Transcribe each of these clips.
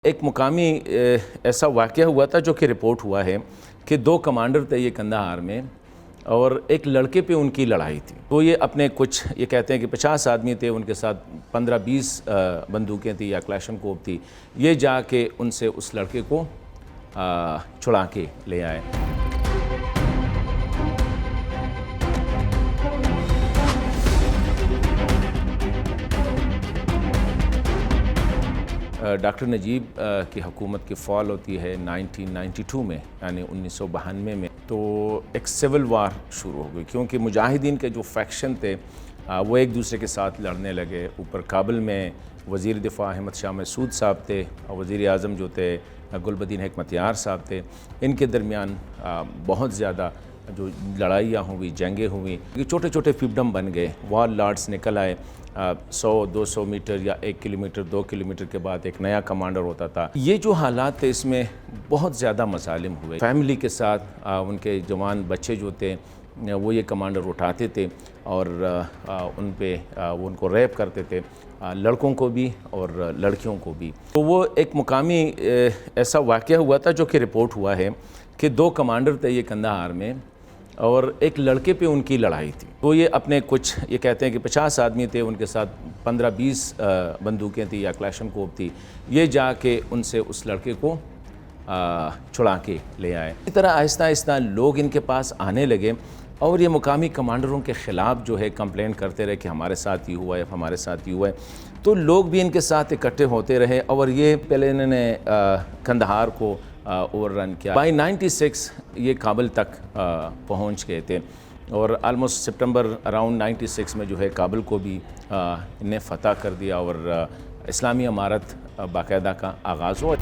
ایک مقامی ایسا واقعہ ہوا تھا جو کہ رپورٹ ہوا ہے کہ دو کمانڈر تھے یہ قندھار میں، اور ایک لڑکے پہ ان کی لڑائی تھی۔ تو یہ اپنے کچھ یہ کہتے ہیں کہ 50 آدمی تھے، ان کے ساتھ 15-20 بندوقیں تھیں یا کلاشنکوف تھی۔ یہ جا کے ان سے اس لڑکے کو چھڑا کے لے آئے۔ ڈاکٹر نجیب کی حکومت کی فال ہوتی ہے 1992 میں، یعنی 1992 میں، تو ایک سول وار شروع ہو گئی، کیونکہ مجاہدین کے جو فیکشن تھے وہ ایک دوسرے کے ساتھ لڑنے لگے۔ اوپر کابل میں وزیر دفاع احمد شاہ مسعود صاحب تھے، وزیر اعظم جو تھے گل بدین حکمت یار صاحب تھے۔ ان کے درمیان بہت زیادہ جو لڑائیاں ہوئی، جنگیں ہوئیں، یہ چھوٹے چھوٹے فیوڈم بن گئے، وار لارڈز نکل آئے۔ 100-200 میٹر یا 1 کلومیٹر 2 کلومیٹر کے بعد ایک نیا کمانڈر ہوتا تھا۔ یہ جو حالات تھے اس میں بہت زیادہ مظالم ہوئے۔ فیملی کے ساتھ ان کے جوان بچے جو تھے وہ یہ کمانڈر اٹھاتے تھے اور ان پہ وہ ان کو ریپ کرتے تھے، لڑکوں کو بھی اور لڑکیوں کو بھی۔ تو وہ ایک مقامی ایسا واقعہ ہوا تھا جو کہ رپورٹ ہوا ہے کہ دو کمانڈر تھے یہ قندھار میں، اور ایک لڑکے پہ ان کی لڑائی تھی۔ تو یہ اپنے کچھ یہ کہتے ہیں کہ 50 آدمی تھے، ان کے ساتھ 15-20 بندوقیں تھیں یا کلاشنکوف تھی۔ یہ جا کے ان سے اس لڑکے کو چھڑا کے لے آئے۔ اسی طرح آہستہ آہستہ لوگ ان کے پاس آنے لگے، اور یہ مقامی کمانڈروں کے خلاف جو ہے کمپلین کرتے رہے کہ ہمارے ساتھ یہ ہوا ہے، ہمارے ساتھ یہ ہوا ہے۔ تو لوگ بھی ان کے ساتھ اکٹھے ہوتے رہے، اور یہ پہلے انہوں نے قندھار کو اوور رن کیا۔ بائی 96 یہ کابل تک پہنچ گئے تھے، اور آلموسٹ سپٹمبر اراؤنڈ 96 میں جو ہے کابل کو بھی انہیں فتح کر دیا، اور اسلامی امارت باقاعدہ کا آغاز ہوا۔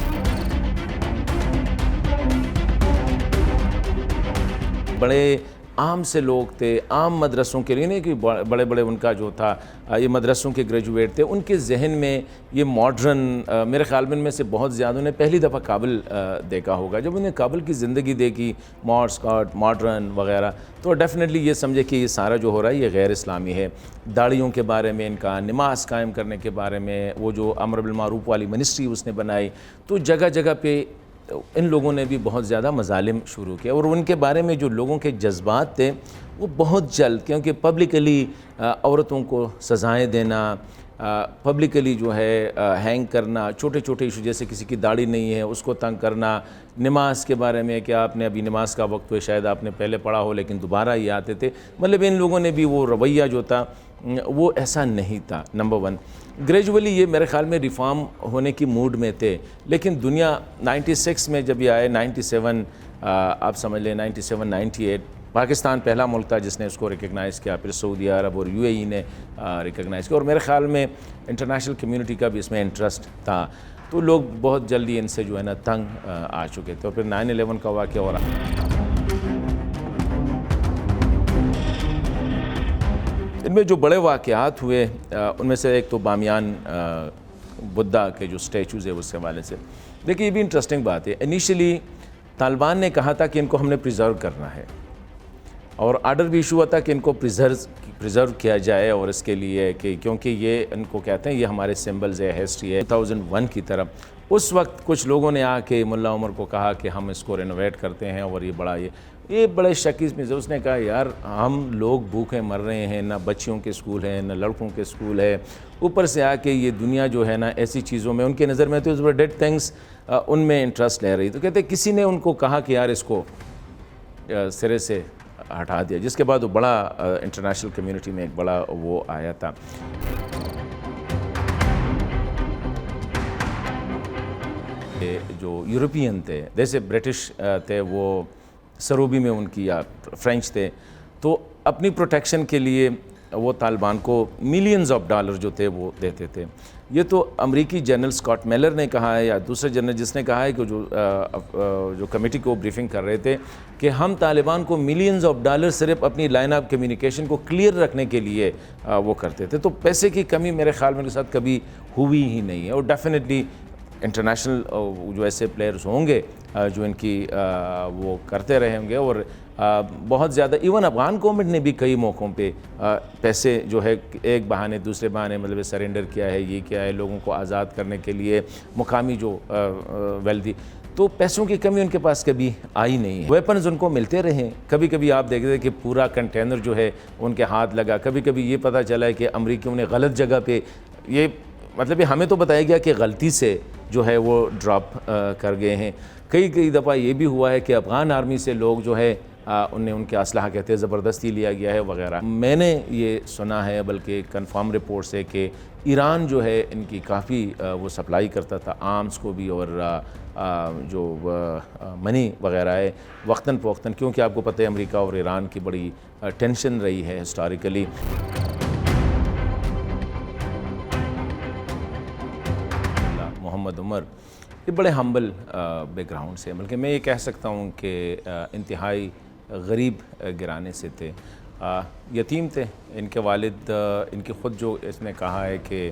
بڑے عام سے لوگ تھے، عام مدرسوں کے لیے، نہیں کہ بڑے بڑے ان کا جو تھا یہ مدرسوں کے گریجویٹ تھے، ان کے ذہن میں یہ ماڈرن، میرے خیال میں ان میں سے بہت زیادہ نے پہلی دفعہ کابل دیکھا ہوگا۔ جب انہیں کابل کی زندگی دیکھی، ماڈ اسکاٹ، ماڈرن وغیرہ، تو ڈیفینیٹلی یہ سمجھے کہ یہ سارا جو ہو رہا ہے یہ غیر اسلامی ہے۔ داڑھیوں کے بارے میں ان کا، نماز قائم کرنے کے بارے میں، وہ جو امر بالمعروف والی منسٹری اس نے بنائی، تو جگہ جگہ پہ ان لوگوں نے بھی بہت زیادہ مظالم شروع کیا، اور ان کے بارے میں جو لوگوں کے جذبات تھے وہ بہت جلد، کیونکہ پبلکلی عورتوں کو سزائیں دینا، پبلکلی جو ہے ہینگ کرنا، چھوٹے چھوٹے ایشو جیسے کسی کی داڑھی نہیں ہے اس کو تنگ کرنا، نماز کے بارے میں کہ آپ نے ابھی نماز کا وقت ہوئے، شاید آپ نے پہلے پڑھا ہو لیکن دوبارہ یہ آتے تھے، مطلب ان لوگوں نے بھی وہ رویہ جو تھا وہ ایسا نہیں تھا۔ نمبر 1 گریجولی یہ میرے خیال میں ریفارم ہونے کی موڈ میں تھے، لیکن دنیا 96 میں جب یہ آئے، 97 آپ سمجھ لیں 97-98 پاکستان پہلا ملک تھا جس نے اس کو ریکگنائز کیا، پھر سعودی عرب اور UAE نے ریکگنائز کیا، اور میرے خیال میں انٹرنیشنل کمیونٹی کا بھی اس میں انٹرسٹ تھا، تو لوگ بہت جلدی ان سے جو ہے نا تنگ آ چکے تھے، اور پھر 9/11 کا واقعہ ہو رہا۔ ان میں جو بڑے واقعات ہوئے ان میں سے ایک تو بامیان بدھا کے جو سٹیچوز ہے اس حوالے سے دیکھیے، یہ بھی انٹرسٹنگ بات ہے۔ انیشلی طالبان نے کہا تھا کہ ان کو ہم نے پریزرو کرنا ہے، اور آرڈر بھی ایشو ہوا تھا کہ ان کو پریزرو کیا جائے، اور اس کے لیے کہ کیونکہ یہ ان کو کہتے ہیں یہ ہمارے سمبلز ہے، ہسٹری ہے۔ 2001 کی طرف اس وقت کچھ لوگوں نے آ کے ملا عمر کو کہا کہ ہم اس کو رینوویٹ کرتے ہیں، اور یہ بڑے شکی میں سے اس نے کہا یار ہم لوگ بھوکے مر رہے ہیں، نہ بچیوں کے اسکول ہیں نہ لڑکوں کے اسکول ہے، اوپر سے آ کے یہ دنیا جو ہے نا ایسی چیزوں میں ان کے نظر میں تو ڈیڈ تھنگس ان میں انٹرسٹ لے رہی۔ تو کہتے ہیں کسی نے ان کو کہا کہ یار اس کو سرے سے ہٹا دیا، جس کے بعد وہ بڑا انٹرنیشنل کمیونٹی میں ایک بڑا وہ آیا تھا۔ جو یورپین تھے جیسے برٹش تھے، وہ سروبی میں ان کی، یا فرینچ تھے، تو اپنی پروٹیکشن کے لیے وہ طالبان کو ملینز آف ڈالر جو تھے وہ دیتے تھے۔ یہ تو امریکی جنرل اسکاٹ میلر نے کہا ہے، یا دوسرے جنرل جس نے کہا ہے کہ جو کمیٹی کو بریفنگ کر رہے تھے کہ ہم طالبان کو ملینز آف ڈالر صرف اپنی لائن آف کمیونیکیشن کو کلیئر رکھنے کے لیے وہ کرتے تھے۔ تو پیسے کی کمی میرے خیال میں ان کے ساتھ کبھی ہوئی ہی نہیں ہے، اور ڈیفینیٹلی انٹرنیشنل جو ایسے پلیئرز ہوں گے جو ان کی وہ کرتے رہے ہوں گے، اور بہت زیادہ ایون افغان گورنمنٹ نے بھی کئی موقعوں پہ پیسے جو ہے ایک بہانے دوسرے بہانے مطلب سرنڈر کیا ہے، یہ کیا ہے، لوگوں کو آزاد کرنے کے لیے مقامی جو ویلدی، تو پیسوں کی کمی ان کے پاس کبھی آئی نہیں ہے۔ ویپنز ان کو ملتے رہے، کبھی کبھی آپ دیکھتے کہ پورا کنٹینر جو ہے ان کے ہاتھ لگا، کبھی کبھی یہ پتہ چلا ہے کہ امریکیوں نے غلط جگہ پہ، یہ مطلب ہمیں تو بتایا گیا کہ غلطی سے جو ہے وہ ڈراپ کر گئے ہیں۔ کئی دفعہ یہ بھی ہوا ہے کہ افغان آرمی سے لوگ جو ہے انہیں ان کے اسلحہ کہتے ہیں زبردستی لیا گیا ہے وغیرہ۔ میں نے یہ سنا ہے، بلکہ کنفرم رپورٹ سے، کہ ایران جو ہے ان کی کافی وہ سپلائی کرتا تھا آرمز کو بھی، اور جو منی وغیرہ ہے وقتاً فوقتاً، کیونکہ آپ کو پتہ ہے امریکہ اور ایران کی بڑی ٹینشن رہی ہے ہسٹوریکلی۔ محمد عمر یہ بڑے ہمبل بیک گراؤنڈ سے، بلکہ میں یہ کہہ سکتا ہوں کہ انتہائی غریب گھرانے سے تھے، یتیم تھے۔ ان کے والد، ان کی خود جو اس نے کہا ہے کہ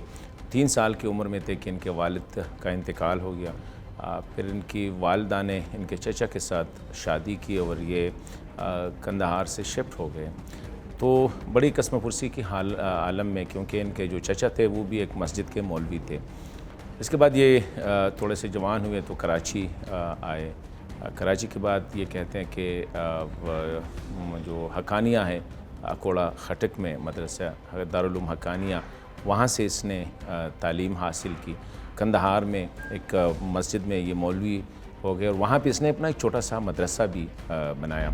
3 سال کی عمر میں تھے کہ ان کے والد کا انتقال ہو گیا، پھر ان کی والدہ نے ان کے چچا کے ساتھ شادی کی اور یہ کندہار سے شفٹ ہو گئے۔ تو بڑی قسم پرسی کی عالم میں، کیونکہ ان کے جو چچا تھے وہ بھی ایک مسجد کے مولوی تھے۔ اس کے بعد یہ تھوڑے سے جوان ہوئے تو کراچی آئے۔ کراچی کے بعد یہ کہتے ہیں کہ جو حقانیہ ہے اکوڑا خٹک میں مدرسہ دارالعلوم حقانیہ، وہاں سے اس نے تعلیم حاصل کی۔ کندہار میں ایک مسجد میں یہ مولوی ہو گئے، اور وہاں پہ اس نے اپنا ایک چھوٹا سا مدرسہ بھی بنایا۔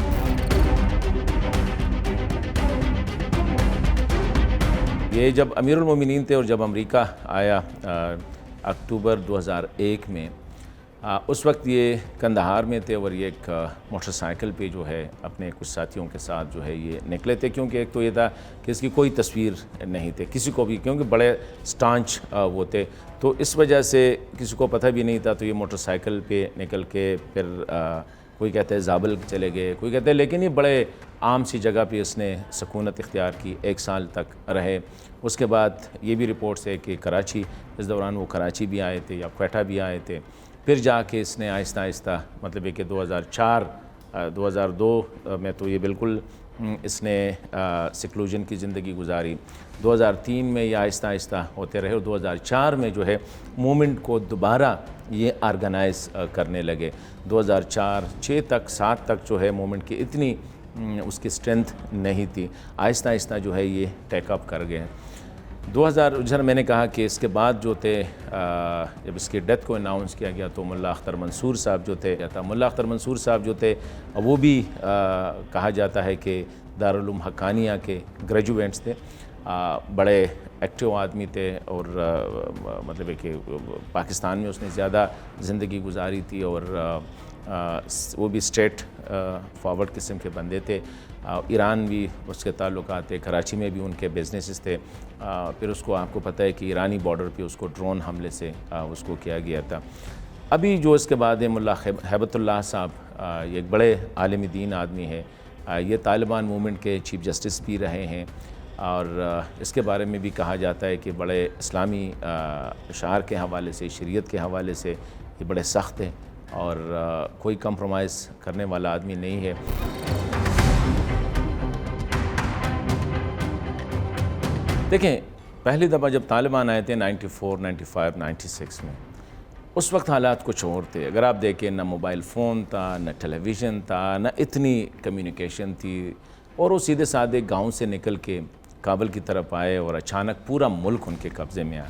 یہ جب امیر المومنین تھے، اور جب امریکہ آیا اکتوبر 2001 میں، اس وقت یہ کندہار میں تھے، اور یہ ایک موٹر سائیکل پہ جو ہے اپنے کچھ ساتھیوں کے ساتھ جو ہے یہ نکلے تھے، کیونکہ ایک تو یہ تھا کہ اس کی کوئی تصویر نہیں تھی کسی کو بھی، کیونکہ بڑے سٹانچ وہ تھے، تو اس وجہ سے کسی کو پتہ بھی نہیں تھا۔ تو یہ موٹر سائیکل پہ نکل کے پھر کوئی کہتے ہیں زابل چلے گئے، کوئی کہتے ہیں، لیکن یہ بڑے عام سی جگہ پہ اس نے سکونت اختیار کی، 1 سال تک رہے۔ اس کے بعد یہ بھی رپورٹس ہے کہ کراچی، اس دوران وہ کراچی بھی آئے تھے یا کوئٹہ بھی آئے تھے، پھر جا کے اس نے آہستہ آہستہ مطلب ہے کہ 2002 میں تو یہ بالکل اس نے سیکلوژن کی زندگی گزاری۔ 2003 میں یہ آہستہ آہستہ ہوتے رہے، اور 2004 میں جو ہے مومنٹ کو دوبارہ یہ آرگنائز کرنے لگے۔ 2004 6 تک 7 تک جو ہے مومنٹ کی اتنی اس کی اسٹرینتھ نہیں تھی، آہستہ آہستہ جو ہے یہ ٹیک اپ کر گئے۔ 2000 میں نے کہا کہ اس کے بعد جو تھے، جب اس کی ڈیتھ کو اناؤنس کیا گیا تو ملا اختر منصور صاحب جو تھے، ملا اختر منصور صاحب جو تھے وہ بھی کہا جاتا ہے کہ دارالعلوم حقانیہ کے گریجویٹس تھے، بڑے ایکٹیو آدمی تھے، اور مطلب ہے کہ پاکستان میں اس نے زیادہ زندگی گزاری تھی، اور وہ بھی اسٹریٹ فارورڈ قسم کے بندے تھے۔ ایران بھی اس کے تعلقات تھے، کراچی میں بھی ان کے بزنسز تھے۔ پھر اس کو آپ کو پتہ ہے کہ ایرانی بارڈر پہ اس کو ڈرون حملے سے اس کو کیا گیا تھا۔ ابھی جو اس کے بعد ہے ملا ہیبت اللہ صاحب، یہ ایک بڑے عالم دین آدمی ہے، یہ طالبان موومنٹ کے چیف جسٹس بھی رہے ہیں، اور اس کے بارے میں بھی کہا جاتا ہے کہ بڑے اسلامی اشعار کے حوالے سے، شریعت کے حوالے سے یہ بڑے سخت ہیں، اور کوئی کمپرومائز کرنے والا آدمی نہیں ہے۔ دیکھیں، پہلی دفعہ جب طالبان آئے تھے 94، 95، 96 میں، اس وقت حالات کچھ اور تھے۔ اگر آپ دیکھیں، نہ موبائل فون تھا، نہ ٹیلی ویژن تھا، نہ اتنی کمیونیکیشن تھی، اور وہ سیدھے سادھے گاؤں سے نکل کے کابل کی طرف آئے، اور اچانک پورا ملک ان کے قبضے میں آیا۔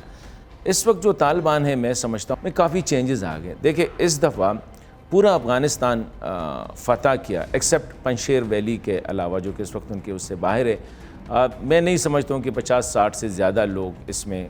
اس وقت جو طالبان ہے، میں سمجھتا ہوں میں کافی چینجز آ گئے۔ دیکھیں، اس دفعہ پورا افغانستان فتح کیا، ایکسیپٹ پنشیر ویلی کے علاوہ، جو کہ اس وقت ان کے اس سے باہر ہے۔ میں نہیں سمجھتا ہوں کہ 50-60 سے زیادہ لوگ اس میں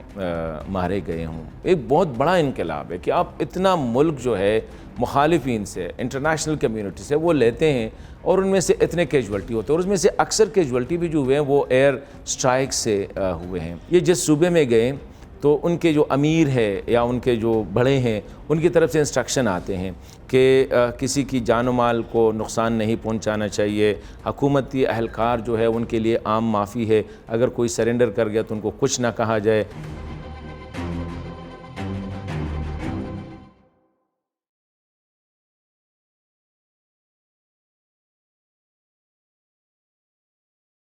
مارے گئے ہوں۔ ایک بہت بڑا انقلاب ہے کہ آپ اتنا ملک جو ہے مخالفین سے، انٹرنیشنل کمیونٹی سے وہ لیتے ہیں، اور ان میں سے اتنے کیجولٹی ہوتے ہیں، اور اس میں سے اکثر کیجولٹی بھی جو ہوئے ہیں وہ ایئر سٹرائک سے ہوئے ہیں۔ یہ جس صوبے میں گئے تو ان کے جو امیر ہے یا ان کے جو بڑے ہیں، ان کی طرف سے انسٹرکشن آتے ہیں کہ کسی کی جان و مال کو نقصان نہیں پہنچانا چاہیے، حکومتی اہلکار جو ہے ان کے لیے عام معافی ہے، اگر کوئی سرنڈر کر گیا تو ان کو کچھ نہ کہا جائے۔